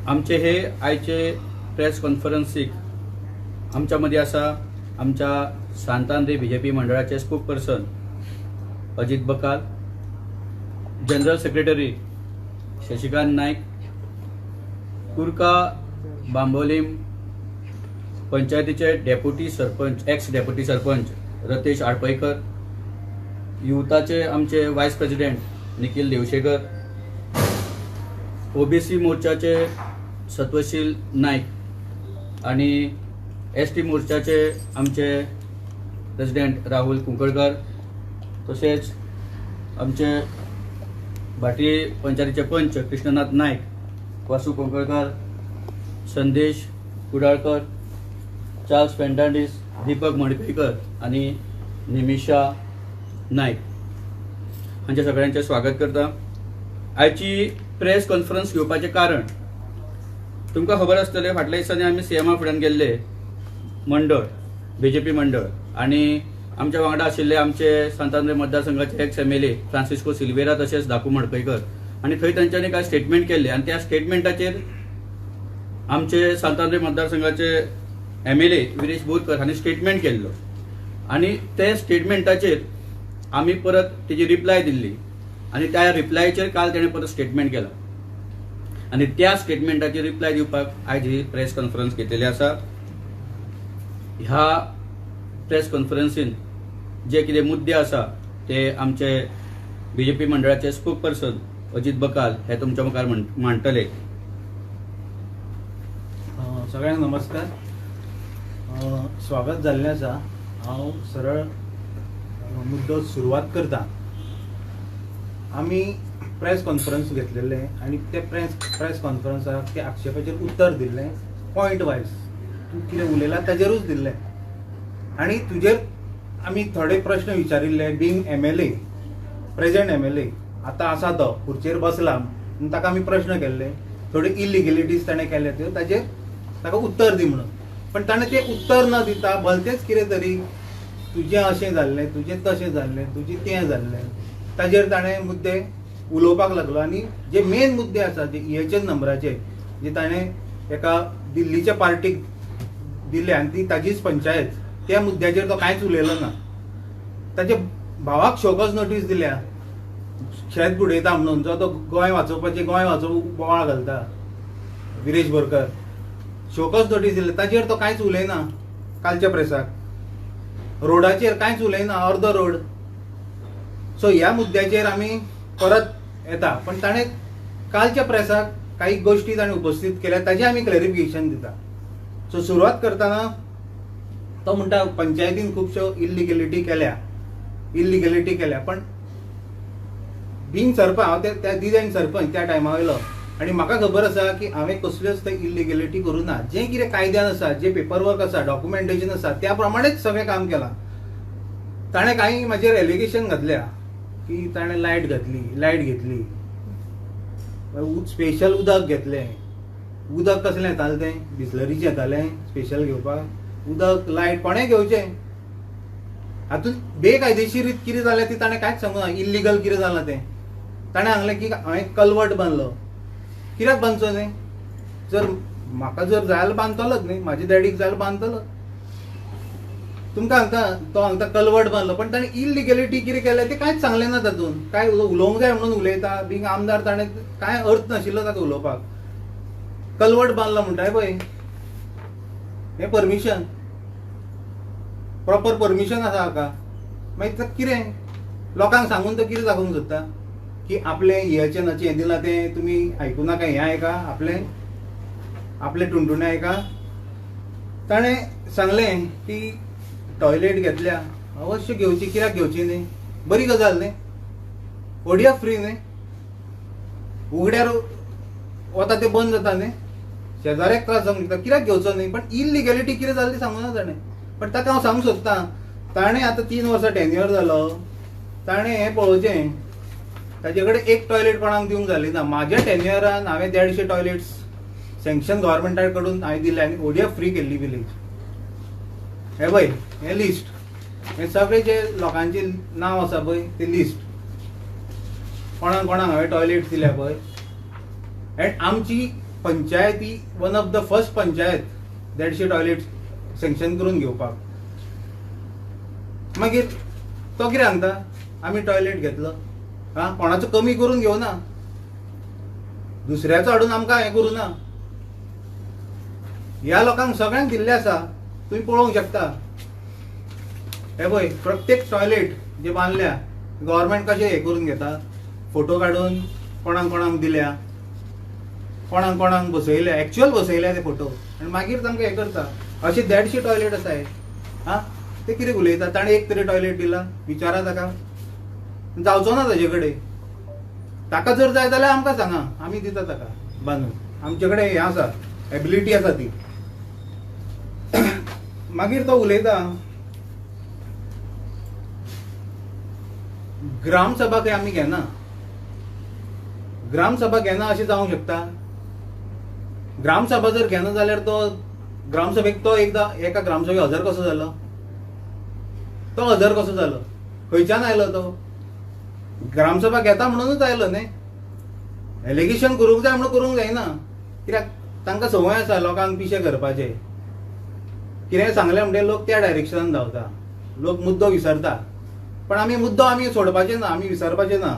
आमचे हे आयचे प्रेस कॉन्फरन्सीक आमच्या मदीं आसा आमच्या सांतांद्री बीजेपी मंडळाचे spokesperson Ajit Bakal, general secretary Shashikant Naik, Curca Bambolim पंचायतीचे deputy sarpanch ex deputy sarpanch Ratesh Adpaikar, युथाचे आमचे वायस प्रेसिडेंट निखिल देवशेकर, ओबीसी मोर्चाचे सत्वशील नायक आणि एसटी मोर्चाचे आमचे प्रेसिडेंट राहुल कुंकळकर, तसेच आमचे भाटी पंचायतीचे पंच कृष्णनाथ नायक, वासू कुंकळकर, संदेश कुडाळकर, चार्ल्स फेर्नांडीस, दीपक मडकईकर आणि निमिषा नायक हांचे सगळ्यांचे स्वागत करता. आयची प्रेस कॉन्फरन्स घेवपाचें कारण तुमकां खबर आसतलें, फाटल्या दिसांनी आमी सीएमा फुड्यान गेल्ले मंडळ बीजेपी मंडळ आणि आमच्या वांगडा आशिल्ले आमचे सांतांद्री मतदारसंघाचे एक्स एमएलए फ्रांसिस्को सिल्वेरा तशेंच दाकू मडकईकर आणि थंय तांच्यांनी कांय स्टेटमेंट केल्ले आणि त्या स्टेटमेंटाचेर आमचे सांतांद्री मतदारसंघाचे एमएलए विरेश बोरकर हांणी स्टेटमेंट केल्लो आणि ते स्टेटमेंटाचेर आमी परत तेजी रिप्लाय दिल्ली आणि त्या रिप्लायचेर काल तेणें परत स्टेटमेंट केला आणि त्या स्टेटमेंटाची रिप्लाय दिवपाक आयज ही प्रेस कॉन्फरन्स घेतलेली आसा. ह्या प्रेस कॉन्फरन्सीन जे कितें मुद्दे आसा ते आमचे बीजेपी मंडळाचे स्पोकपर्सन अजित बकाल हे तुमच्या मुखार मांडटले. सगळ्यांक नमस्कार. स्वागत जाल्लें आसा. हांव सरळ मुद्दो सुरवात करता. आमी प्रेस कॉन्फरन्स घेतलेले आणि ते प्रेस कॉन्फरन्साक ते आक्षेपाचेर उत्तर दिल्लें पॉयंट वायज. तूं कितें उलयला ताजेरूच दिल्लें आणि तुजेर आमी थोडे प्रश्न विचारिल्ले. बींग एमएलए, प्रेझेंट एमएलए, आतां आसा तो खुर्चेर बसला, ताका आमी प्रश्न केल्ले. थोडे इलिगेलिटीज ताणें केले त्यो ताजेर ताका उत्तर दी म्हणून. पण ताणें तें उत्तर न दिता भलतेंच कितें तरी तुजें अशें जाल्लें, तुजें तशें जाल्लें, तुजें तें जाल्लें, ताजेर ताणें मुद्दे उलोवपाक लागलो. आनी जे मेन मुद्दे आसा जे EHN नंबराचे जे ताणें एका दिल्लीच्या पार्टीक दिले आनी ती ताजीच पंचायत, त्या मुद्द्याचेर तो कांयच उलयलो ना. ताच्या भावाक शोकॉज नोटीस दिल्या शेत बुडयता म्हणून, जो तो गोंय वाचोवपाचें बोवाळ घालता, विरेश बोरकर. शोकॉज नोटीस दिले ताजेर तो कांयच उलयना. कालच्या प्रेसाक रोडाचेर कांयच उलयना, अर्दो रोड. सो ह्या मुद्द्याचेर आमी परत येता. पण ताणें कालच्या प्रेसाक काही गोष्टी ताणें उपस्थित केल्या, ताजें आमी क्लॅरिफिकेशन दिता. सो सुरवात करतना तो म्हणटा पंचायतीन खुबश्यो इलिगेलिटी केल्या. पण बींग सरपंच, हांव त्या दिसांनी सरपंच त्या टायमा वयलो आनी म्हाका खबर आसा की हांवें कसल्योच थंय इलिगेलिटी करूं ना. जें कितें कायद्यान आसा, जे पेपर वर्क आसा, डॉक्युमेंटेशन आसा, त्या प्रमाणेच सगळें काम केलां. ताणें कांय म्हाजेर एलिगेशन घातल्या की ताणें लायट घेतली, स्पेशल उदक घेतलें. उदक कसलें येतालें तें बिस्लरीचें येतालें स्पेशल घेवपाक. उदक लायट कोणें घेवचें. हातूंत बेकायदेशीर कितें जालें ती ताणें कांयच सांगूना. इल्लिगल कितें जालां तें ताणें सांगलें की हांवें कल्वर्ट बांदलो. कित्याक बांदचो न्ही? जर म्हाका जर जाय जाल्यार बांदतलोच न्ही, म्हाज्या डॅडीक जाय जाल्यार बांदतलो. तुमकां तो हांगता कल्वर्ट बांदलो, पण ताणें इलिगेलिटी कितें केलें तें कांयच सांगलें ना. तातूंत कांय उलोवंक जाय म्हणून उलयता. बींग आमदार ताणें कांय अर्थ नाशिल्लो ताका उलोवपाक. कल्वर्ट बांदलो म्हणटाय पळय, हें परमिशन, प्रॉपर परमिशन आसा हाका. मागीर कितें लोकांक सांगून तो कितें दाखोवंक सोदता की आपलें EHNाचें हें दिलां तें तुमी आयकूं नाका, हें आयका, आपलें टुणटुणें आयका. ताणें सांगलें की टॉयलेट घेतल्या, अवश्य घेवची, कित्याक घेवची न्ही, बरी गजाल न्ही, ODF फ्री न्ही, उगड्यार वता तें बंद जाता न्ही, शेजाऱ्याक त्रास जावंक दिता, कित्याक घेवचो न्ही. पण इलिगेलिटी कितें जाली ती सांगूना ताणें. पण ताका हांव सांगूंक सोदता, ताणें आतां 3 वर्सां टेन्युअर जालो, ताणें हें पळोवचें, ताजे कडेन एक टॉयलेट कोणाक दिवंक जाली ना. म्हाज्या टेन्युअरान हांवें 150 टॉयलेट्स सँक्शन गव्हर्मेंटा कडून हांवें दिले आनी ODF फ्री केल्ली विलेज. हे पळय हें लिस्ट, हे सगळे जे लोकांचे नांव आसा पळय ते लिस्ट, कोणाक कोणाक हांवें टॉयलेट दिल्या पळय. एंड आमची पंचायती one of the first panchayat देडशे टॉयलेट सँक्शन करून घेवपाक. मागीर तो कितें सांगता, आमी टॉयलेट घेतलो, कोणाचो कमी करून घेवना, दुसऱ्याचो हाडून आमकां हें करूं ना. ह्या लोकांक सगळ्यांक दिल्लें आसा, तुम्ही पळोवंक शकता. हे पळय, प्रत्येक टॉयलेट जे बांदल्या गव्हर्मेंट कशें हें करून घेता, फोटो काडून कोणाक कोणाक दिल्या, कोणाक कोणाक बसयल्या, एक्च्युअल बसयल्या ते फोटो, आनी मागीर तांकां हें करता. अशे 150 टॉयलेट आसा हे. ते कितें उलयता, ताणें एक तरी टॉयलेट दिला, विचारा ताका. जावचो ना ताजे कडेन. ताका जर जाय जाल्यार आमकां सांगा, आमी दिता ताका बांदून. आमचे कडेन हें आसा, एबिलिटी आसा ती. मागीर तो उलयता ग्रामसभा खंय आमी घेना. ग्रामसभा घेना अशें जावंक शकता. ग्रामसभा जर घेना जाल्यार तो ग्रामसभेक तो एकदां एका ग्रामसभेक हजर कसो जालो, तो हजर कसो जालो, खंयच्यान आयलो तो. ग्रामसभा घेता म्हणूनच आयलो न्ही. एलिगेशन करूंक जाय म्हणून करूंक जायना. कित्याक तांकां संवय आसा लोकांक पिशे करपाचे. कितें सांगलें म्हणजे लोक त्या डायरेक्शनान धांवता, लोक मुद्दो विसरता. पण आमी मुद्दो आमी सोडपाचे ना, आमी विसरपाचे ना.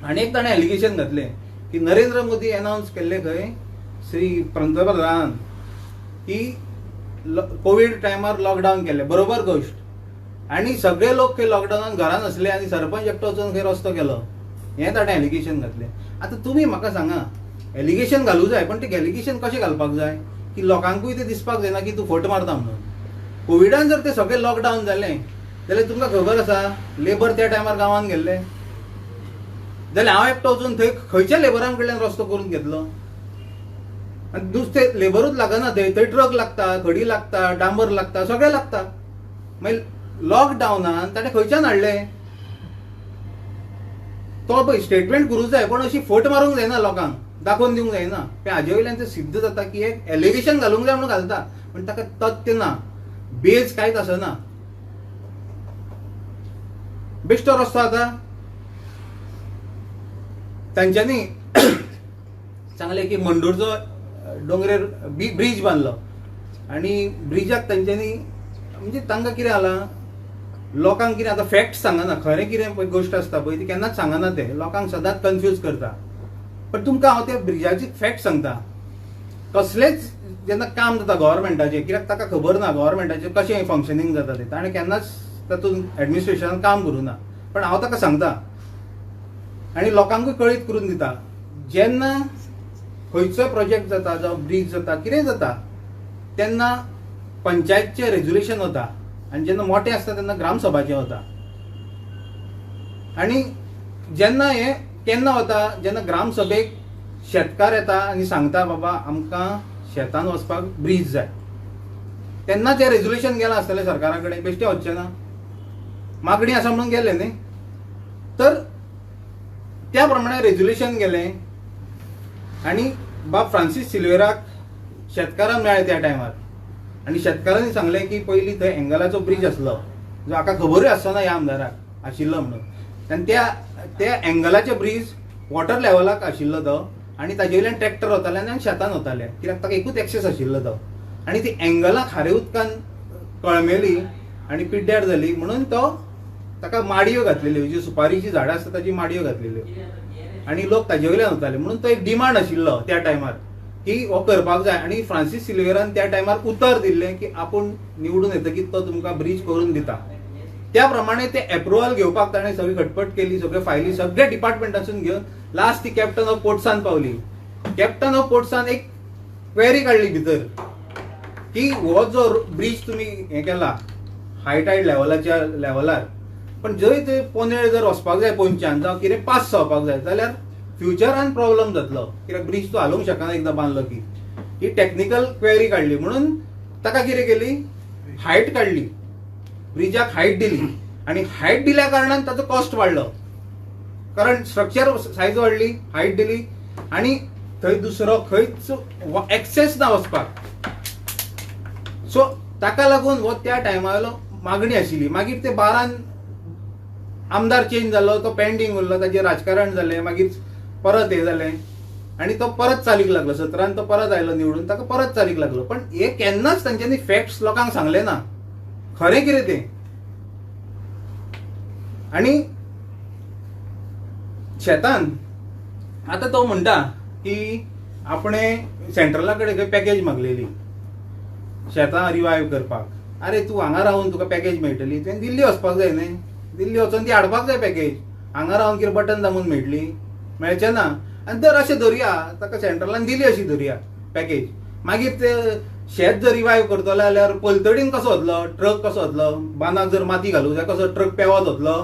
आनी एक ताणें एलिगेशन घातलें की नरेंद्र मोदी अनाउन्स केल्ले खंय श्री पंतप्रधान की कोविड टायमार लॉकडावन केले, बरोबर गोष्ट. आनी सगळे लोक खंय लॉकडावनान घरान आसले आनी सरपंच एकटो वचून खंय रस्तो केलो, हें ताणें एलिगेशन घातलें. आतां तुमी म्हाका सांगा, एलिगेशन घालूं जाय, पण ते एलिगेशन कशें घालपाक जाय की लोकांकूय ते दिसपाक जायना की तूं फट मारता म्हणून. कोविडान जर ते सगळें लॉकडावन जालें जाल्यार तुमकां खबर आसा लेबर त्या टायमार गांवांत गेल्ले जाल्यार हांव एकटो वचून थंय खंयच्या लेबरां कडल्यान रस्तो करून घेतलो. आनी नुस्तें लेबरूच लागना, थंय ट्रक लागता, खडी लागता, डांबर लागता, सगळें लागता. मागीर लॉकडावनान ताणें खंयच्यान हाडलें, तो पळय स्टेटमेंट करूंक जाय, पण अशी फट मारूंक जायना, लोकांक दाखोवन दिवंक जायना. हाजे वयल्यान तें सिद्ध जाता की एक एलिगेशन घालूंक जाय म्हणून घालता, पण ताका तथ्य ना, बेज कांयच आसना. बेश्टो रस्तो आतां तांच्यांनी सांगलें की मंडूरचो दोंगरेर ब्रिज बांदलो आनी ब्रिजाक तांच्यांनी म्हणजे तांकां कितें जालां, लोकांक कितें आतां फॅक्ट सांगना, खरें कितें पळय गोश्ट आसता पळय ती केन्नाच सांगना. ते लोकांक सदांच कन्फ्यूज करता. पण तुमकां हांव त्या ब्रिजाची फॅक्ट सांगता. कसलेच जेन्ना काम जाता गव्हर्मेंटाचें, कित्याक ताका खबर ना गव्हर्मेंटाचें कशें फंक्शनींग जाता तें, ताणें केन्नाच तातूंत एडमिनिस्ट्रेशनान काम करूं ना. पण हांव ताका सांगता आनी लोकांकूय कळीत करून दिता, जेन्ना खंयचोय प्रोजेक्ट जाता जावं ब्रिज जाता कितें जाता तेन्ना पंचायतचें रेजोल्युशन वता, आनी जेन्ना मोठें आसता तेन्ना ग्रामसभाचें वता. आनी जेन्ना हें केन्ना वता, जेन्ना ग्रामसभेक शेतकार येता आनी सांगता बाबा आमकां शेतान वचपाक ब्रिज जाय, तेन्ना तें रेजोल्युशन गेलां आसतलें सरकारा कडेन, बेश्टें वचचें ना. मागणी आसा म्हणून गेलें न्ही. तर त्या प्रमाणे रेजोल्युशन गेलें आनी बाब फ्रांसीस सिल्वेराक शेतकारांक मेळ्ळे त्या टायमार. आनी शेतकारांनी सांगलें की पयलीं थंय एंगलाचो ब्रिज आसलो, जो हाका खबरूय आसना ह्या आमदाराक आशिल्लो म्हणून. आनी त्या एंगलाचे ब्रिज वॉटर लेवलाक आशिल्लो तो, आनी ताजे वयल्यान ट्रॅक्टर वताले आनी शेतान वताले, कित्याक ताका एकूच एक्सेस आशिल्लो तो. आनी ती एंगलां खारे उदकान कळमेली आनी पिड्ड्यार जाली म्हणून तो ताका माडयो घातलेल्यो, जी सुपारीची झाडां आसता ताची माडयो घातलेल्यो आनी लोक ताजे वयल्यान वताले. म्हणून तो एक डिमांड आशिल्लो त्या टायमार की हो करपाक जाय. आनी फ्रांसीस सिल्वेरान त्या टायमार उतर दिल्लें की आपूण निवडून येतकीर तो तुमकां ब्रिज करून दिता. त्या प्रमाणे ते एप्रुवल घेवपाक ताणें सगळी खटपट केली, सगळे फायली सगळे डिपार्टमेंटासून घेवन लास्ट ती कॅप्टन ऑफ पोर्ट्सान पावली. कॅप्टन ऑफ पोर्ट्सान एक क्वेरी काडली भितर की हो जो ब्रिज तुमी हें केला हाय टायड लेवलाच्या लेवलार, पण जंय थंय पोनेळ जर वचपाक जाय पोंच्यान जावं कितें पास जावपाक जाय जाल्यार फ्युचरान प्रॉब्लम जातलो, कित्याक ब्रिज तो हालूंक शकना एकदां बांदलो की. ही टॅक्निकल क्वेरी काडली म्हणून ताका कितें केली, हायट काडली, ब्रिजाक हायट दिली आनी हायट दिल्या कारणान ताचो कॉस्ट वाडलो. कारण स्ट्रक्चर सायज वाडली, हायट दिली आनी थंय दुसरो खंयच एक्सेस ना वचपाक. सो ताका लागून हो त्या टायमावेलो मागणी आशिल्ली. मागीर ते 12 आमदार चेंज जालो, तो पेंडींग उरलो, ताचें राजकारण जालें. मागीर परत हे जालें आनी तो परत चालीक लागलो 17 तो परत आयलो निवडून ताका परत चालीक लागलो. पण हे केन्नाच तांच्यांनी फॅक्ट्स लोकांक सांगले ना खरें कितें तें. आनी शेतान आतां तो म्हणटा की आपणे सेंट्रला कडेन खंय पॅकेज मागलेली शेतां रिवायव करपाक. अरे तूं हांगा रावन तुका पॅकेज मेळटली, तुवें दिल्ली वचपाक जाय न्ही. दिल्ली वचून ती हाडपाक जाय पॅकेज. हांगा रावन कितें बटन दामून मेळटली, मेळचें ना. आनी जर अशें धरया ताका सेंट्रलान दिली अशी धरया पॅकेज, मागीर ते शेत जर रिवायव करतलो जाल्यार पलतडीन कसो वतलो, ट्रक कसो वतलो, बांदाक जर माती घालूंक जाय कसो ट्रक पेवत वतलो.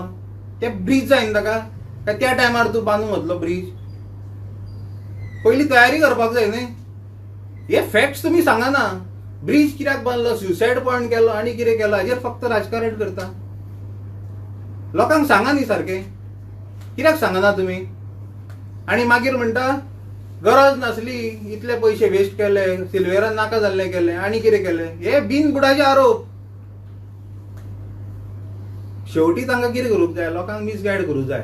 ते ब्रीज जाय ताका काय त्या टायमार तूं बांदूंक वतलो ब्रीज. पयलीं तयारी करपाक जाय न्ही. हे फॅक्ट्स तुमी सांगना. ब्रीज कित्याक बांदलो, सुसायड पॉयंट केलो आनी कितें केलो हाजेर फक्त राजकारण करता. लोकांक सांगा न्ही सारकें, कित्याक सांगना तुमी. आनी मागीर म्हणटा गरज नासली, इतले पयशे वेस्ट केले, सिल्वेरान नाका जाल्ले केले आनी कितें केलें. हे बिनबुडाचे आरोप. शेवटी तांकां कितें करूंक जाय, लोकांक मिसगायड करूंक जाय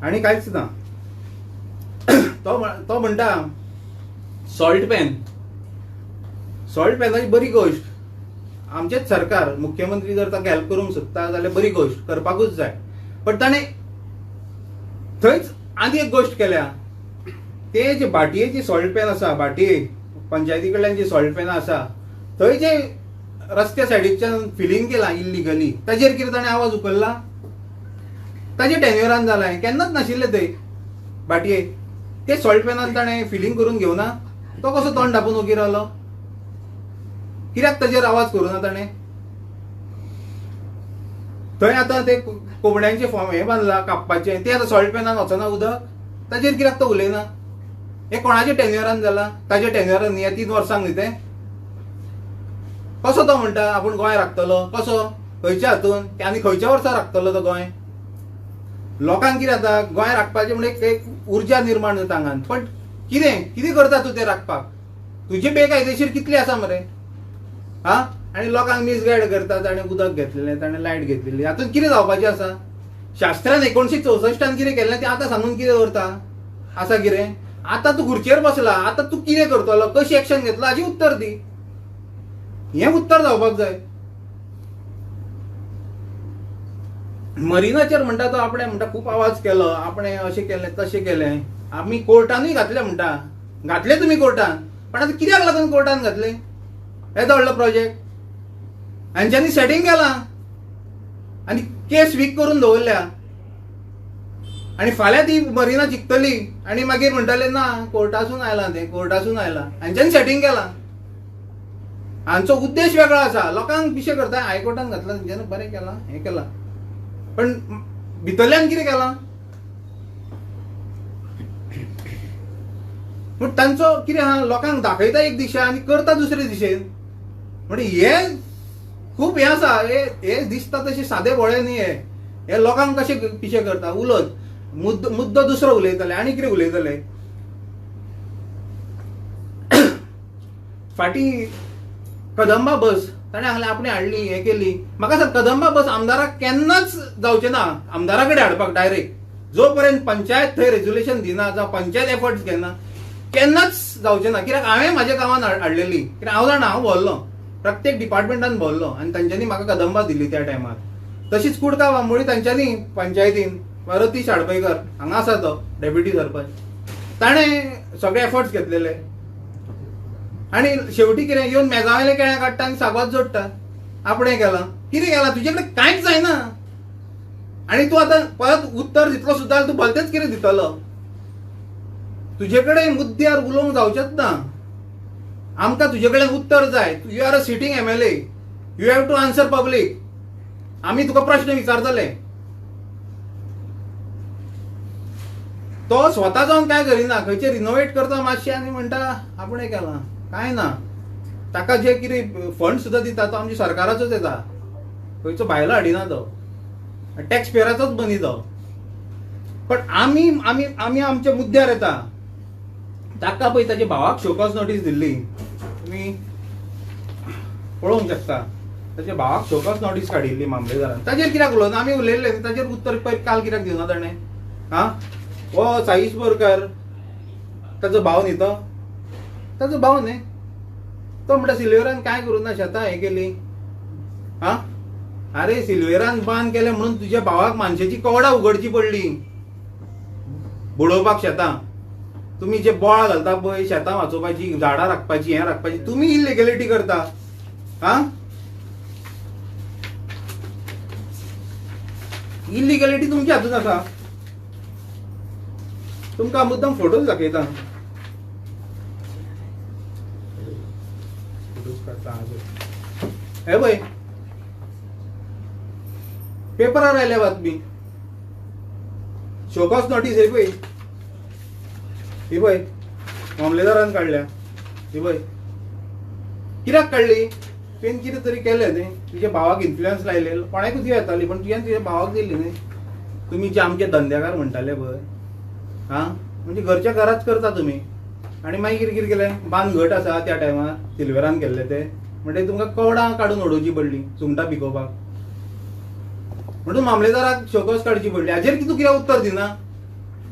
आनी कांयच ना. तो म्हणटा सॉल्ट पॅन. सॉल्ट पॅनाची बरी गोश्ट. आमचेच सरकार मुख्यमंत्री जर ताका हेल्प करूंक सोदता जाल्यार बरी गोश्ट, करपाकूच जाय. पण ताणें थंयच आनी एक गोश्ट केल्या. ते जे भाटयेची सॉल्ट पॅन आसा, भाटये पंचायती कडल्यान जी सॉल्ट पॅनां आसा थंय जे रस्त्या सायडीच्यान फिलिंग केलां इल्लिगली, ताजेर कितें ताणें आवाज उखल्ला. ताजे टेन्युरान जालां, केन्नाच नाशिल्लें थंय भाटये. ते सॉल्ट पॅनान ताणें फिलिंग करून घेवना. तो कसो तोंड धापून ओगी रावलो. कित्याक ताजेर आवाज करूना ताणें. थंय आतां ते कोंबड्यांचे फॉर्म हे बांदला कापपाचें, ते आतां सॉल्ट पॅनान वचना उदक. ताजेर कित्याक तो उलयना. हे कोणाच्या टेन्युरान जाला, ताज्या टेन्युरान न्ही, 3 वर्सांक न्ही तें. कसो तो म्हणटा आपूण गोंय राखतलो, कसो, खंयच्या हातून आनी खंयच्या वर्सा राखतलो तो गोंय. लोकांक कितें जाता, गोंय राखपाचें म्हणजे एक उर्जा निर्माण जाता हांगान. पण कितें करता तूं तें राखपाक. तुजे बेकायदेशीर कितली आसा मरे. हा, आनी लोकांक मिसगायड करता. ताणें उदक घेतलेलें, ताणें लायट घेतलेली, हातूंत कितें जावपाचें आसा. शास्त्रान 1964 कितें केल्लें तें आतां सांगून कितें करता आसा कितें. आतां तूं खुर्चेर बसला, आतां तूं कितें करतलो, कशी एक्शन घेतलो हाची उत्तर दी. हें उत्तर जावपाक जाय. मरिनाचेर म्हणटा तो आपणे म्हणटा खूब आवाज केलो, आपणे अशें केलें तशें केलें, आमी कोर्टानूय घातलें म्हणटा. घातलें तुमी कोर्टान, पण आतां कित्याक लागून कोर्टान घातलें. येदो व्हडलो प्रोजेक्ट हांच्यांनी सेटींग केलां आनी केस वीक करून दवरल्या. आनी फाल्यां ती मरिना जिखतली आनी मागीर म्हणटाले ना कोर्टासून आयलां तें, कोर्टासून आयलां. हांच्यांनी सेटींग केलां. हांचो उद्देश वेगळो आसा. लोकांक पिशे करता. हायकोर्टान घातला, तेंच्यांनी बरें केलां, हें केलां. पण भितरल्यान कितें केलां. पूण तांचो कितें आहा, लोकांक दाखयता एक दिशा आनी करता दुसरे दिशेन. म्हणजे हे खूब हें आसा. हे दिसता तशें सादे भोळे न्ही. हे लोकांक कशें पिशे करता. उलट मुद्दो दुसरो उलयतले आनी कितें उलयतले. फाटीं कदंबा बस ताणें सांगलें आपणें हाडली, हें केली. म्हाका सांग, कदंबा बस आमदाराक केन्नाच जावचें ना आमदारा कडेन हाडपाक डायरेक्ट. जो पर्यंत पंचायत थंय रेजोल्युशन दिना जावं पंचायत एफर्ट्स घेना केन्नाच जावचें ना. कित्याक हांवें म्हाज्या गांवांत हाडलेली. कित्याक हांव जाणा, हांव भोंवल्लो, प्रत्येक डिपार्टमेंटान भोंवल्लो आनी तांच्यांनी म्हाका कदंबा दिली त्या टायमार. तशीच कुडका बांबोळी तांच्यांनी पंचायतीन रतीश हाडपयकर हांगा आसा तो डेप्युटी सरपंच, ताणें सगळे एफर्ट्स घेतलेले. आनी शेवटी कितें येवन मेजावेले केळें काडटा आनी सागवात जोडटा. आपणें केलां. कितें केलां. तुजे कडेन कांयच जायना. आनी तूं आतां परत उत्तर दितलो सुद्दां तूं भलतेंच कितें दितलो. तुजे कडेन मुद्द्यार उलोवंक जावचेंच ना. आमकां तुजे कडेन उत्तर जाय. You are a sitting MLA. You have to answer public. आमी तुका प्रश्न विचारतले. तो स्वता जावन काय करिना. खंयचे रिनोवेट करता मातशें आनी म्हणटा आपणें केलां. कांय ना. ताका जे कितें फंड सुद्दां दिता तो आमच्या सरकाराचोच येता. खंयचो भायलो हाडिना तो. टॅक्स पेयराचोच मनी तो. पण आमी आमी आमी आमच्या मुद्द्यार येता. ताका पळय ताच्या भावाक शोकॉज नोटीस दिल्ली. तुमी पळोवंक शकता. ताच्या भावाक शोकॉज नोटीस काडिल्ली मामलेदारान. ताजेर कित्याक उलोवना. आमी उलयल्ले ताजेर उत्तर काल कित्याक दिवना ताणें. हा, हो साईश बोरकर ताचो भाव न्ही तो, ताचो भाव न्ही तो म्हणटा सिल्वेरान काय करूं ना शेतां हे केली. हा अरे सिल्वेरान बांद केले म्हणून तुझ्या भावाक माणसाची कवडा उघडची पडली बुडोवपाक शेतां. तुम्ही जे बोळा घालता पळय शेतां वाचोवपाची, झाडां राखपाची, हें राखपाची, तुम्ही इलिगॅलिटी करता. हा इलिगॅलिटी तुमच्या हातून आसा. तुमकां मुद्दम फोटोज दाखयता. हे पळय पेपरार आयल्या बातमी, शोकॉस नोटीस हे पळय, ही पळय मामलेदारान काडल्या. ही पळय कित्याक काडली? तुवें कितें तरी केलें न्ही, तुज्या भावाक इन्फ्लुयन्स लायले, कोणाकूच येताली पण तुवें तुज्या भावाक दिली न्ही. तुमी जे आमचे धंदेकार म्हणटाले पळय, हा म्हणजे घरच्या घराच करता तुमी. आनी मागीर कितें कितें केलें, बांद घट आसा त्या टायमार सिल्वेरान केल्ले ते, म्हणजे तुमकां कवडां काडून उडोवची पडली सुंगटां पिकोवपाक. म्हणून मामलेदाराक शोकॉस काडची पडली. हाजेर तूं कित्याक उत्तर दिना?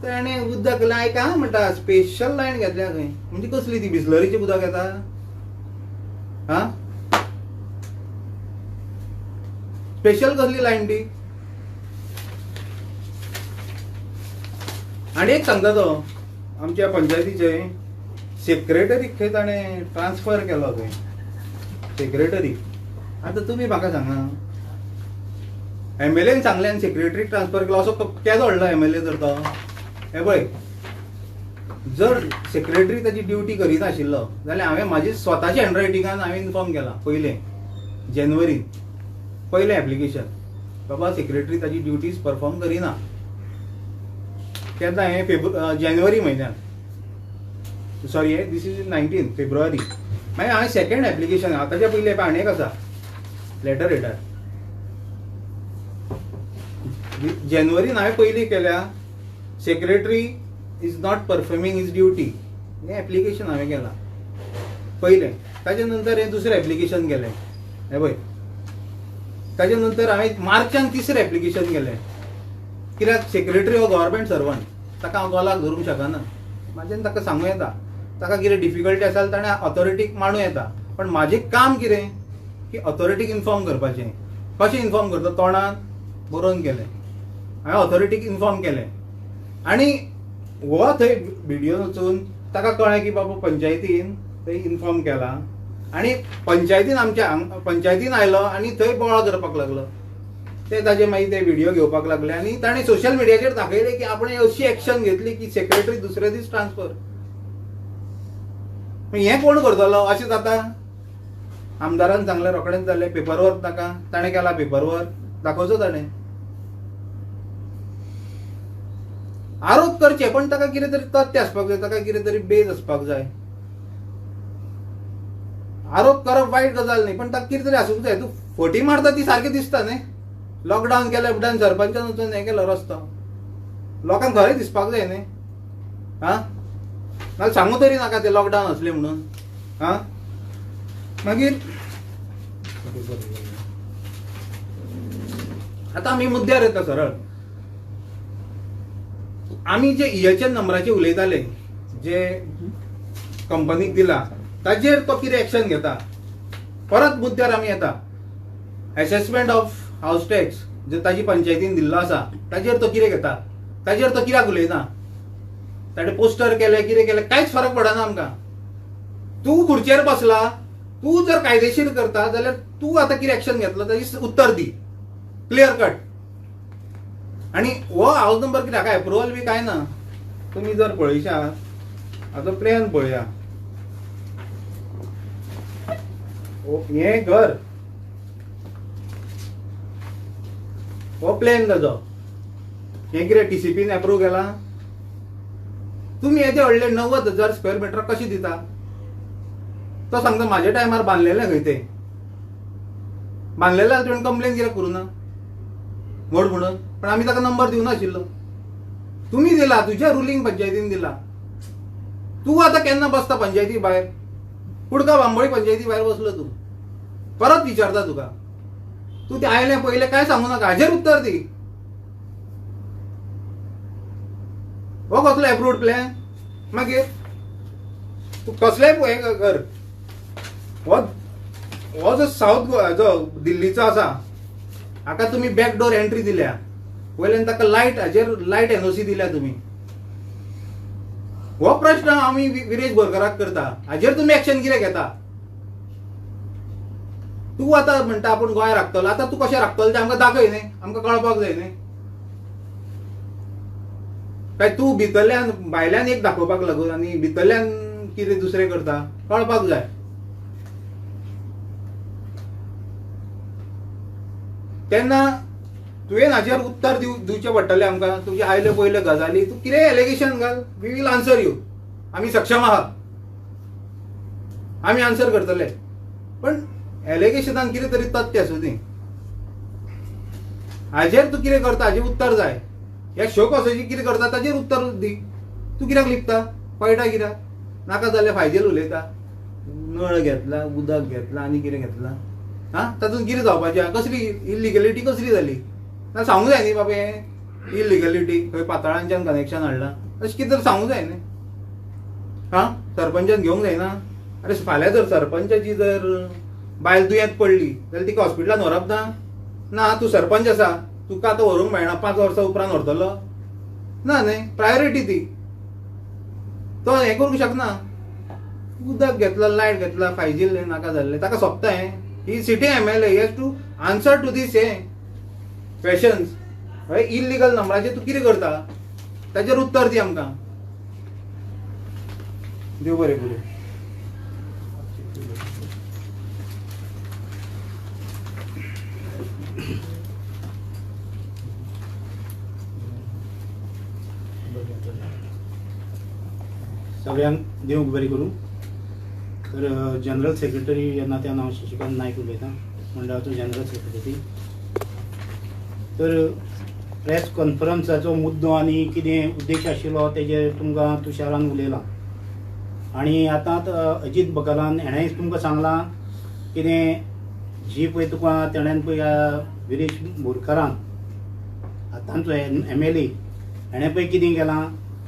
ताणें उदक लायक आं म्हणटा स्पेशल लायन घेतल्या खंय. म्हणजे कसली ती बिस्लरीचें उदक येता? हा स्पेशल कसली लायन ती? आनी एक सांगता तो आमच्या पंचायतीचे सेक्रेटरी खंय ताणें ट्रान्सफर केलो खंय सेक्रेटरी. आतां तुमी म्हाका सांगा, एमएलएन सांगल्यान सेक्रेटरी ट्रान्सफर केलो असो केदो व्हडलो एमएलए जर तो. हे पळय जर सेक्रेटरी ताची ड्युटी करिना आशिल्लो जाल्यार हांवें म्हाजी स्वताच्या हँडरायटिंगान हांवें इन्फॉर्म केला पयलें जानेवारीन पयलें एप्लिकेशन, बाबा सेक्रेटरी ताची ड्युटीज परफॉर्म करिना. केन्ना हें जानेवारी म्हयन्यान, सॉरी दीस इज 19 फेब्रुवारी. मागीर हांवें सेकंड एप्लिकेशन, ताच्या पयलीं आनी एक आसा लेटर हेडर, जानेवारीन हांवें पयलीं केल्या secretary is not performing his duty. हें एप्लिकेशन हांवें केलां पयलें. ताच्या नंतर हें दुसरें एप्लिकेशन केलें. हे पळय ताच्या नंतर हांवें मार्चान तिसरें एप्लिकेशन केलें. कित्याक सेक्रेटरी हो गव्हर्मेंट सर्वंट, ताका हांव गोलाक धरूंक शकना. म्हाजें ताका सांगूं येता, ताका कितें डिफिकल्टी आसा ताणें ऑथॉरिटीक मांडूं येता. पण म्हाजें काम कितें की ऑथॉरिटीक इन्फॉर्म करपाचें. कशें इन्फॉर्म करता? तोंडान बरोवन केलें. हांवें ऑथॉरिटीक इन्फॉर्म केलें आनी हो थंय व्हिडिओ वचून ताका कळ्ळें की बाबा पंचायतीन थंय इन्फॉर्म केला आनी पंचायतीन आमच्या पंचायतीन आयलो आनी थंय बोवाळ करपाक लागलो. ते ताजे मागीर ते व्हिडिओ घेवपाक लागले आनी ताणें सोशल मिडियाचेर दाखयलें की आपणें अशी एक्शन घेतली की सेक्रेटरी दुसरे दीस ट्रान्सफर. हें कोण करतलो? अशें जाता? आमदारान सांगलें रोखडेंच जालें. पेपर वर्क ताका, ताणें केला पेपर वर्क, दाखोवचो ताणें. आरोप करचे पण ताका कितें तरी तथ्य आसपाक जाय, ताका कितें तरी बेज आसपाक जाय. आरोप करप वायट गजाल न्ही, पण ताका कितें तरी आसूंक जाय. तूं फटी मारता ती सारकी दिसता न्ही. लॉकडावन केलें उपरांत सरपंचान वचून हें केलो रस्तो, लोकांक खरें दिसपाक जाय न्ही. हा नाजाल्यार सांगू तरी नाका ते लॉकडावन आसलें म्हणून. हा मागीर आतां आमी मुद्द्यार येता सरळ. आमी जे EHN नंबराचे उलयताले जे कंपनीक दिला ताजेर तो कितें एक्शन घेता. परत मुद्द्यार आमी येता. असेसमेंट ऑफ हाऊस टॅक्स जे ताजी पंचायतीन दिल्लो आसा ताजेर तो कितें घेता, ताजेर तो कित्याक उलयना. ताणें पोस्टर केलें, कितें केलें, कांयच फरक पडना आमकां. तूं खुर्चेर बसला, तूं जर कायदेशीर करता जाल्यार तूं आतां कितें एक्शन घेतलो ताजी उत्तर दी, क्लियर कट. आनी हो हाऊस नंबर कितें हाका एप्रुवल बी कांय ना. तुमी जर पळयशात आतां प्लॅन पळया. हें घर, हो प्लॅन ताजो. हें कितें TCPन एप्रूव केला. तुमी येदे व्हडले 90,000 स्क्वेअर मिटर कशें दिता? तो सांगता म्हाज्या टायमार बांदलेलें खंय तें. बांदलेलें तुवें कंप्लेन कित्याक करूं ना व्हड म्हणून? पण आमी ताका नंबर दिवं नाशिल्लो. तुमी दिला, तुज्या रुलींग पंचायतीन दिला. तूं आतां केन्ना बसता पंचायती भायर? कुडका बांबोळी पंचायती भायर बसलो तूं. परत विचारता तुका. तूं तें आयलें पयलें काय सांगू नाका, हाजेर उत्तर दी. हो कसलो एप्रूव्ड प्लॅन मागीर तूं कसलेंय हें कर. हो जो साऊथ जो दिल्लीचो आसा हाका तुमी बॅकडोर एंट्री दिल्या, वयल्यान ताका लायट एनओसी दिल्या तुमी. हो प्रश्न आमी विरेश बोरकाराक करता, हाजेर तुमी एक्शन कितें घेता? तूं आतां म्हणटा आपूण गोंय राखतलो, आतां तूं कशें राखतलो तें आमकां दाखय न्ही, आमकां कळपाक जाय न्ही. काय तूं भितरल्यान भायल्यान एक दाखोवपाक लागून आनी भितरल्यान कितें दुसरें करता कळपाक जाय. तेन्ना तुवें हाचेर उत्तर दिवचें पडटलें आमकां. तुजे आयल्यो पयल्यो गजाली तूं कितें एलिगेशन घाल, वी वील आन्सर यू. आमी सक्षम आहात, आमी आन्सर करतले. पण एलिगेशनान कितें तरी तथ्य आसूं दी. हाजेर तूं कितें करता हाजें उत्तर जाय. ह्या शो कसोची कितें करता ताजेर उत्तर दी. तूं कित्याक लिपता, पळयटा कित्याक? नाका जाल्यार फायदेल उलयता. नळ घेतला, उदक घेतला आनी कितें घेतला, तातूंत कितें जावपाचें? कसली इलिगलिटी कसली जाली? ना सांगूंक जाय न्ही बाबा हें इलिगलिटी खंय पातळांच्यान कनेक्शन हाडलां अशें कितें तरी सांगूंक जाय न्ही. सरपंचान घेवंक जायना. अरे फाल्यां जर सरपंचाची जर बायल दुयेंत पडली जाल्यार तिका हॉस्पिटलान व्हरप ना. तूं सरपंच आसा, तुका आतां व्हरूंक मेळना, 5 वर्सां उपरांत व्हरतलो ना न्ही. प्रायोरिटी ती. तो हें करूंक शकना. उदक घेतला, लायट घेतला, फायजील नाका जाल्लें, ताका सोंपता हें. ही sitting MLA has to answer to these questions. Illegal नंबराचेर तूं कितें करता ताजेर उत्तर दी आमकां. देव बरें करूं. सगळ्यांक देव बरें करूं. तर जनरल सेक्रेटरी जेन्ना त्या हांव शशिकांत नायक उलयतां, मंडळाचो जनरल सेक्रेटरी. तर प्रेस कॉन्फरन्साचो मुद्दो आनी कितें उद्देश आशिल्लो तेजेर तुमकां तुशारान उलयलां. आनी आतां अजीत बगालान हेणेंय तुमकां सांगलां कितें जी पळय तुका तेणेन पळय विरेश बोरकारान आतांचो MLA हेणें पळय कितें केलां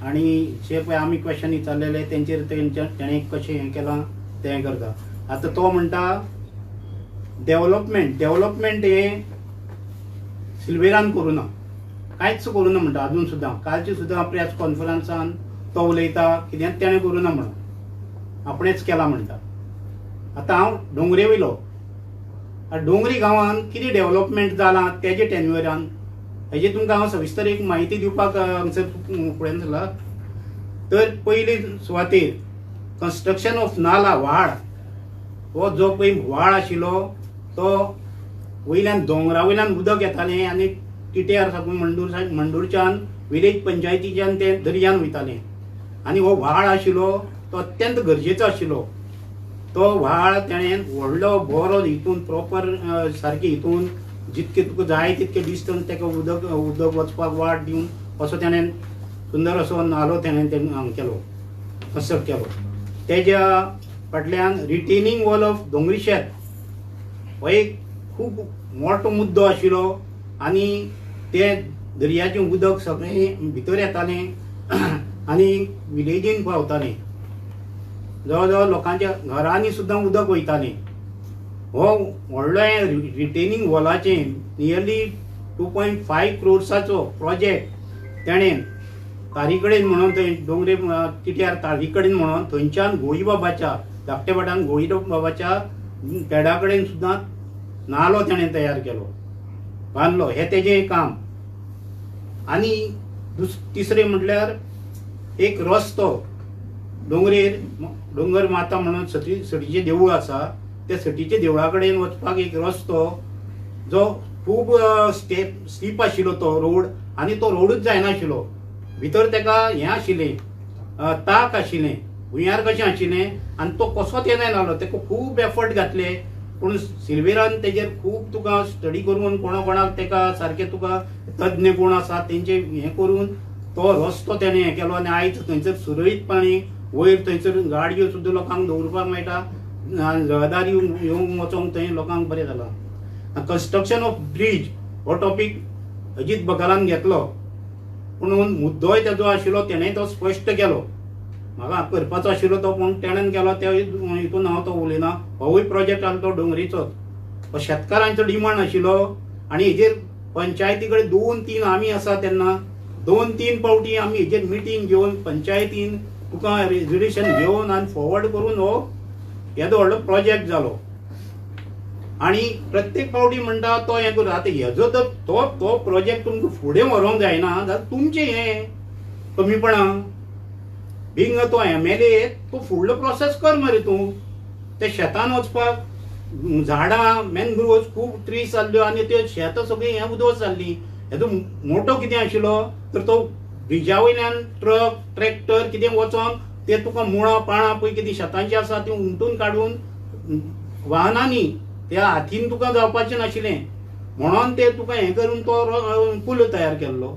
आनी जे पळय आमी क्वेश्चन विचारलेले तेंचेर तेणें कशें हें केलां तें करता. आतां तो म्हणटा डेव्हलपमेंट हें सिल्वेरान करूं ना, कांयच करूं ना म्हणटा अजून सुद्दां. कालची सुद्दां प्रेस कॉन्फरन्सान तो उलयता कितें तेणें करूं ना म्हणून, आपणेच केलां म्हणटा. आतां हांव डोंगरे वयलो, डोंगरी गांवांत कितें डेव्हलपमेंट जालां तेजे टेन्युअरान हेजी तुमकां हांव सविस्तर एक म्हायती दिवपाक हांगसर फुड्यान जाला. तर पयली सुवातेर कन्स्ट्रक्शन ऑफ नाला, व्हाळ, हो जो पळय व्हाळ आशिल्लो तो वयल्यान दोंगरा वयल्यान उदक येतालें आनी टिट्यार साकून मंडूरच्यान विलेज पंचायतीच्यान तें दर्यान वयतालें. आनी हो व्हाळ आशिल्लो तो अत्यंत गरजेचो आशिल्लो. तो व्हाळ तेणें व्हडलो बरो हितून प्रॉपर सारके हितून जितके तुका जाय तितके डिस्टन्स तेका उदक वचपाक वाट दिवन असो तेणें सुंदर असो नालो तेणें हांग केलो, कन्स्ट्रक्ट केलो. तेज्या फाटल्यान रिटेनिंग वॉल ऑफ दोंगरी शेत हो एक खूब मोठो मुद्दो आशिल्लो. आनी तें दर्याचें उदक सगळें भितर येतालें आनी विलेजीन पावतालें. जवळ जवळ लोकांच्या घरांनी सुद्दां उदक वयतालें. हो व्हडलो रिटेनिंग वॉलाचें नियरली 2.5 crores प्रोजेक्ट तेणें तारीकडेन म्हणून थंय डोंगरे तिट्यार तारीकडेन म्हणून थंयच्यान गोळी बाबाच्या धाकटे भाटान गोळी बाबाच्या पेडा कडेन सुद्दां नालो तेणें तयार केलो, बांदलो. हें तेजें काम. आनी तिसरें म्हटल्यार एक रस्तो डोंगरेर डोंगर माता म्हणून सटीचें देवूळ आसा, त्या सटीच्या देवळा कडेन वचपाक एक रस्तो जो खूब स्टीप आशिल्लो तो रोड, आनी तो रोडूच जायनाशिल्लो. भितर तेका हें आशिल्लें, ताक आशिल्लें, भुंयार कशें आशिल्लें, आनी तो कसोच येना जालो. तेका खूब एफर्ट घातले, पूण सिल्वेरान तेजेर खूब तुका स्टडी करून कोणाक तेका सारकें तुका तज्ञ कोण आसा तेंचें हें करून तो रस्तो तेणें हें केलो. आनी आयज थंयसर सुरळीतपणी वयर थंयसर गाडयो सुद्दां लोकांक दवरपाक मेळटा, रहदारी येवंक वचोंक थंय लोकांक बरें जालां. कन्स्ट्रक्शन ऑफ ब्रीज हो टॉपीक अजीत बगालान घेतलो. म्हणून मुद्दोय तेजो आशिल्लो तेणें तो स्पश्ट केलो. म्हाका करपाचो आशिल्लो तो पूण तेणेन केलो त्या हितून हांव तो उलयना. होवूय प्रोजेक्ट आसा तो डोंगरीचोच. तो शेतकारांचो डिमांड आशिल्लो आनी हेजेर पंचायती कडेन 2-3 आमी आसा तेन्ना 2-3 फावटी आमी हेजेर मिटींग घेवन पंचायतीन तुका रेजोल्युशन घेवन आनी फॉरवर्ड करून हो येदो व्हडलो प्रोजेक्ट जालो. आनी प्रत्येक फावटी म्हणटा तो हें करूं. आतां हेजो तर तो प्रोजेक्ट तुमकां फुडें व्हरूंक जायना जाल्यार तुमचें हें कमीपणां बिंग तो MLA तूं फुडलो प्रोसेस कर मरे. तूं त्या शेतान वचपाक झाडां मॅनग्रोव्ज खूब ट्रीज जाल्ल्यो आनी त्यो शेतां सगळीं हें उदोस जाल्लीं. हेजो मोटो कितें आशिल्लो तर तो ब्रिजा वयल्यान ट्रॅक्टर कितें वचोन ते तुका मुळां पाळां पळय कितें शेतांची आसा ती उमटून काडून वाहनांनी त्या हातीन तुका जावपाचें नाशिल्लें म्हणून ते तुका हें करून तो पूल तयार केल्लो.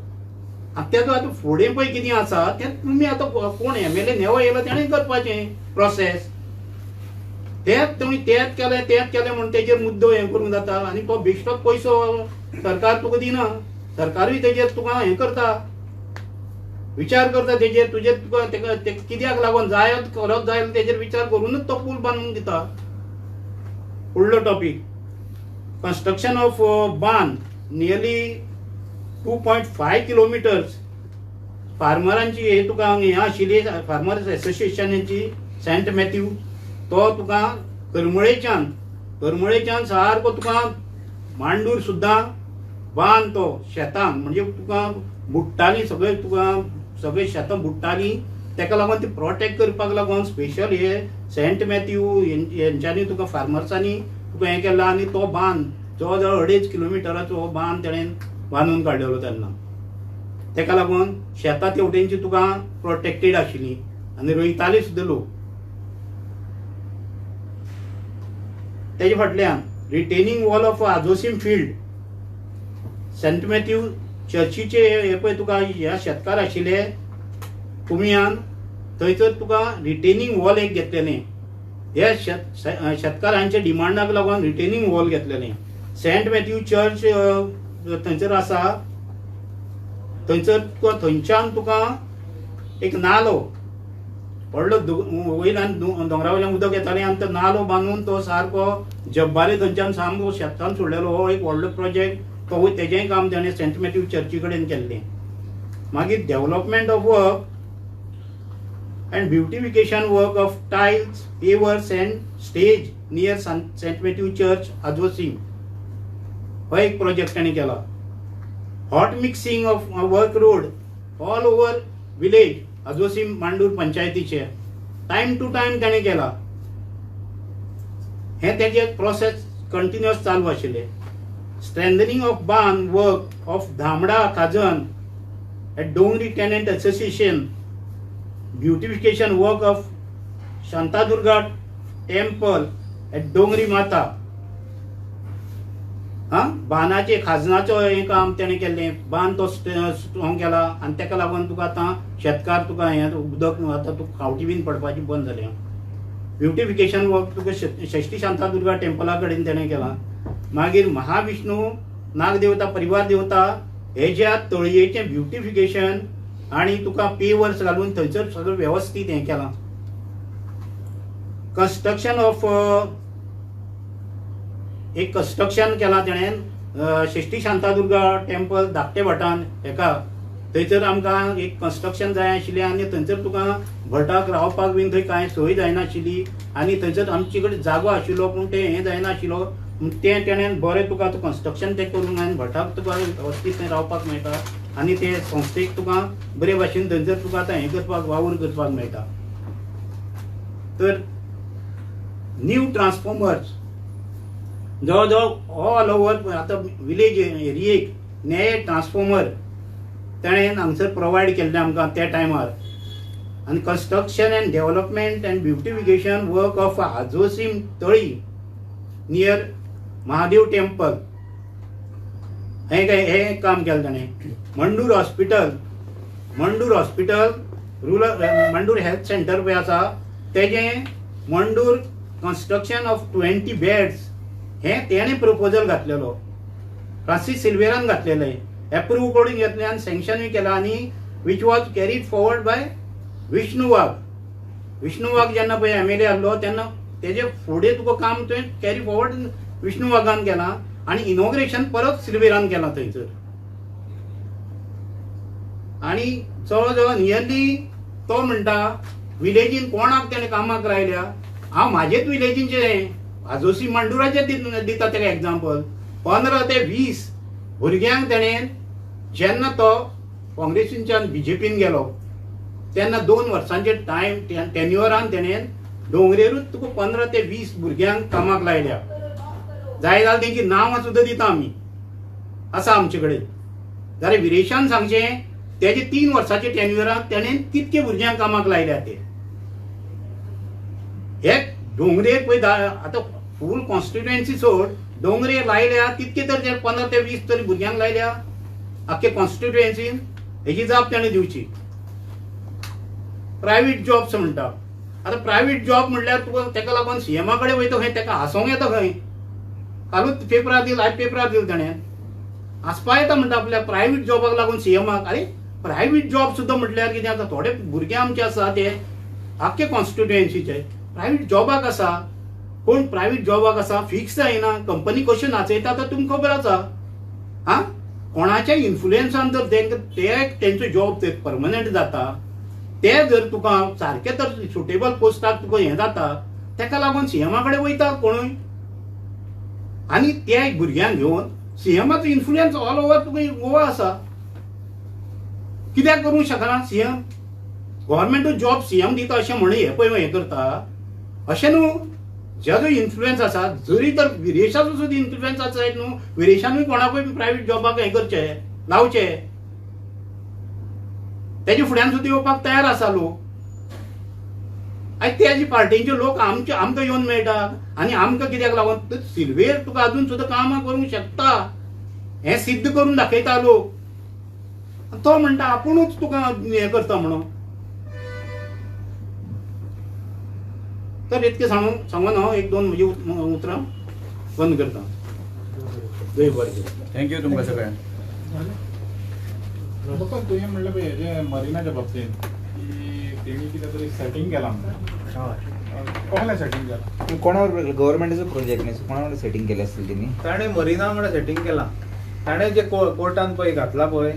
तेजो आतां फुडें पळय कितें आसा तें तुमी आतां कोण MLA नेवो येयलो तेणें करपाचें प्रोसेस. तेंच केलें म्हूण तेजेर मुद्दो हें करूंक जाता आनी तो बेश्टोच पयसो सरकार तुका दिना. सरकारूय तेजेर तुका हें करता, विचार करता तेजेर. तुजेर तुका तेका कित्याक लागून जाय करप जाय तेजेर विचार करूनच तो पूल बांदून दिता. फुडलो टॉपीक कंस्ट्रक्शन ऑफ बांद नियरली 2.5 किलोमिटर्स. फार्मरांची हे तुका हें आशिल्ली फार्मर्स एसोसिएशनाची सेंट मॅथ्यू तो तुका करमळेच्यान सारको तुका मांडूर सुद्दां बांद तो शेतां म्हणजे तुका बुडटाली सगळे शेतां बुडटाली. तेका लागून ती प्रोटेक्ट करपाक लागून स्पेशल हे सेंट मॅथ्यू हेंच्यांनी तुका फार्मर्सांनी तुका हें केलां आनी तो बांद जवळ जवळ 2.5 किलोमिटराचो हो बांद तेणेन बांदून काडलेलो तेन्ना. तेका लागून शेतां तेवटेंची तुका प्रोटेक्टेड आशिल्लीं आनी रोयताले सुद्दां लोक. तेजे फाटल्यान retaining wall of Azossim field saint Matthew चर्चीचे हे पळय तुका ह्या शेतकार आशिल्ले कुमियान थंयसर तुका रिटेनिंग वॉल एक घेतलेलें. हे शेतकारांच्या डिमांडाक लागून रिटेनिंग वॉल घेतलेलें. सेंट मॅथ्यू चर्च थंयसर आसा. थंयसर तुका थंयच्यान तुका एक नालो व्हडलो वयल्यान दोंगरा वयल्यान उदक येतालें आनी तो नालो बांदून तो सारको जब्बारी थंयच्यान सामको शेतान सोडलेलो हो एक व्हडलो प्रोजेक्ट. तो तेजेंय काम ताणें सेंट मॅथ्यू चर्ची कडेन केल्लें. मागीर development of work and beautification work of tiles, pavers and stage near St. Matthew Church, Ajosim. हो एक प्रोजेक्ट ताणें केला. Hot mixing of work road all over village Azossim Mandur पंचायतीचे टाइम टू टाइम ताणें केला. हे तेजे प्रोसेस कंटिन्युअस चालू आशिल्ले. स्ट्रेंथनिंग ऑफ बांद वर्क ऑफ धामडा खाजन एट डोंगरी tenant association. Beautification work of Shantadurga temple at डोंगरी माता. बांदाचे खाजनाचो हें काम तेणें केल्लें. बांद तो स्ट्रॉंग केला आनी तेका लागून तुका आतां शेतकार तुका हें उदक आतां तुका खावटी बीन पडपाची बंद जालें. ब्युटिफिकेशन वर्क तुका षष्टी शांतादुर्गा टेम्पला कडेन तेणें केला. मागीर महाविष्णू नागदेवता परिवार देवता हेज्या तळयेचें ब्युटिफिकेशन आनी तुका पेवर्स घालून थंयसर सगळें वेवस्थीत हें केलां. कंस्ट्रक्शन ऑफ एक कंस्ट्रक्शन केलां तेणें षष्टी शांतादुर्गा टेम्पल धाकटे भटान हेका. थंयसर आमकां एक कंस्ट्रक्शन जाय आशिल्लें आनी थंयसर तुका भटाक रावपाक बीन थंय कांय सोय जायनाशिल्ली आनी थंयसर आमचे कडेन जागो आशिल्लो पूण तें हें जायनाशिल्लो. तें तेणें बरें तुका कंस्ट्रक्शन तें करून आनी भटाक तुका वेवस्थीत थंय रावपाक मेळटा आनी ते संस्थेक तुका बरे भाशेन थंयसर तुका आतां हें करपाक वावर करपाक मेळटा. तर न्यू ट्रान्सफॉर्मर्स जवळ जवळ ऑल ओव्हर आतां विलेज एरियेक नये ट्रान्सफॉर्मर ताणें हांगसर प्रोवायड केल्ले आमकां त्या टायमार. आनी construction and development and beautification work of Azossim तळी नियर महादेव टेम्पल हे काम केलें ताणें. Mandur hospital rural Mandur health centre पळय आसा तेजें मंडूर कंस्ट्रक्शन ऑफ 20 बेड्स हें तेणें प्रपोजल घातलेलो. फ्रांसीस सिल्वेरान घातलेलें. अप्रूव्ह करून घेतले आणि सँक्शनूय केला आणि which was carried forward by Vishnu Wagh. Vishnu Wagh जेन्ना पळय MLA आसलो तेन्ना तेजे फुडें तुका काम तुवें कॅरी फॉरवर्ड विष्णू वाघान केला आणि इनॉग्रेशन परत सिल्वेरान केला थंयसर. आणि जवळ जवळ नियरली तो म्हणटा विलेजीन कोणाक तेणे कामाक लायल्या. हांव म्हाजेच विलेजींचे आजोसी मांडुराचे दिता तेका एग्जाम्पल. 15 ते 20 भुरग्यांक तेणें जेन्ना तो काँग्रेसींच्यान BJPन गेलो तेन्ना 2 वर्सांचे टायम टेन्युअरान तेणें डोंगरेरूच तुका 15 ते 20 भुरग्यांक कामाक लायल्या. जाय जाल्यार तेंची नांवां सुद्दां दिता आमी, आसा आमचे कडेन. जाल्यार विरेशान सांगचें तेजे 3 वर्साचे टेन्युअरान तेणें कितके भुरग्यांक कामाक लायल्या ते. हे डोंगरे पळय आतां फूल कॉन्स्टिट्युएन्सी सोड, डोंगरे लायल्या तितके तर ते 15 ते 20 तरी भुरग्यांक लायल्या आख्खे कॉन्स्टिट्युएन्सीन. हेची जाप तेणें दिवची. प्रायव्हेट जॉब्स म्हणटा. आतां प्रायव्हेट जॉब म्हणल्यार तुका तेका लागून CMA कडेन वयता खंय तेका हांसोंक येता खंय. कालूच पेपरार दिला, आयज पेपरार दिला तेणें हांसपा येता म्हणटा आपल्या प्रायव्हेट जॉबाक लागून CMAक. अरे प्रायव्हेट जॉब सुद्दां म्हटल्यार कितें आसा, थोडे भुरगे आमचे आसा ते आख्खे कॉन्स्टिट्युएन्सीचे प्रायव्हेट जॉबाक आसा. कोण प्रायव्हेट जॉबाक आसा फिक्स जायना. कंपनी कश्यो नाचयता तो तुमकां खबर आसा. हा कोणाच्या इन्फ्लुएन्सान जर तेंचो जॉब परमनंट जाता, ते जर तुका सारके तर सुटेबल पोस्टाक तुका हें जाता, तेका लागून CMA कडेन वयता कोणूय. आनी त्या भुरग्यांक घेवन CMAचो इन्फ्लुएन्स ऑल ओव्हर तुका गोवा आसा. कित्याक करूंक शकना CM? गव्हर्मेंटूच जॉब CM दिता अशें म्हणून हे पळय हें करता अशें न्हू. जो इन्फ्लुएन्स आसा, जरी तर विदेशाचो सुद्दां इन्फ्लुएन्स आसत न्हू, विदेशानूय कोणाकूय प्रायव्हेट जॉबाक हें करचें लावचें. तेजे फुड्यान सुद्दां येवपाक तयार आसा लोक. आयज त्याची पार्टीचे लोक आमकां येवन मेळटा आनी आमकां कित्याक लागून सिल्वेर तुका अजून सुद्दां कामां करूंक शकता हें सिद्ध करून दाखयता लोक. तो म्हणटा आपुणूच तुका हें करता म्हणून. तर इतकें सांगून हांव 1-2 म्हजी उतरां बंद करता. देव बरें करूं. थँक्यू तुमकां सगळ्यांक. लोकल तुवें म्हणलें पळय हेजे मरिनाच्या बाबतींत की तेणी कितें तरी सेटींग केलां कसलें सेटींग केलां? कोणावर गव्हर्नमेंटाचो प्रोजेक्ट न्ही, कोणा वांगडा सेटिंग केलें आसतलें तेणी. ताणें मरिना वांगडा सेटींग केलां. ताणें जे कोर्टान पळय घातला पळय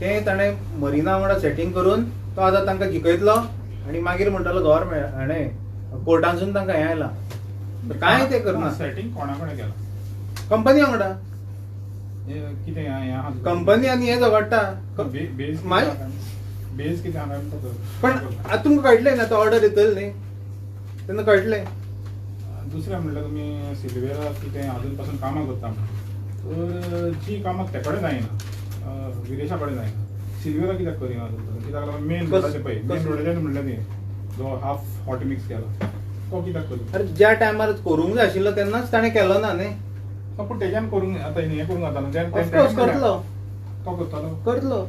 तें ताणें मरिना वांगडा सेटींग करून तो आतां तांकां जिखयतलो आनी मागीर म्हणटलो गव्हर्नमेंट हाणें कोर्टानसून तांकां हें आयलां. कांय ते करना. सेटींग कोणा कडेन केलां? कंपनी वांगडा. कितें हें आहा? कंपनी आनी हें झगडटा. बेज बेज कितें हांगा पण आतां तुमकां कळटलें ना, तो ऑर्डर येतली न्ही तेन्ना कळटलें. दुसरें म्हणल्यार तुमी सिल्वेरा कितें आजून पासून कामां करता तर जी कामां ते कडेन जायना, विदेशा कडेन जायना, सिल्वेरा कित्याक करिना आजून पासून? कित्याक लागून मेन रोडाचें पळय मेन रोडाचें म्हणलें न्ही जो हाफ हॉट मिक्स केला तो कित्याक करिना? अरे ज्या टायमार करूंक जाय आशिल्लो तेन्नाच ताणें केलो ना न्ही. पूण तेज्यान करूंक आतां हें करूंक जाता न्हू. ऑफकोर्स करतलो तो करतालो. करतलो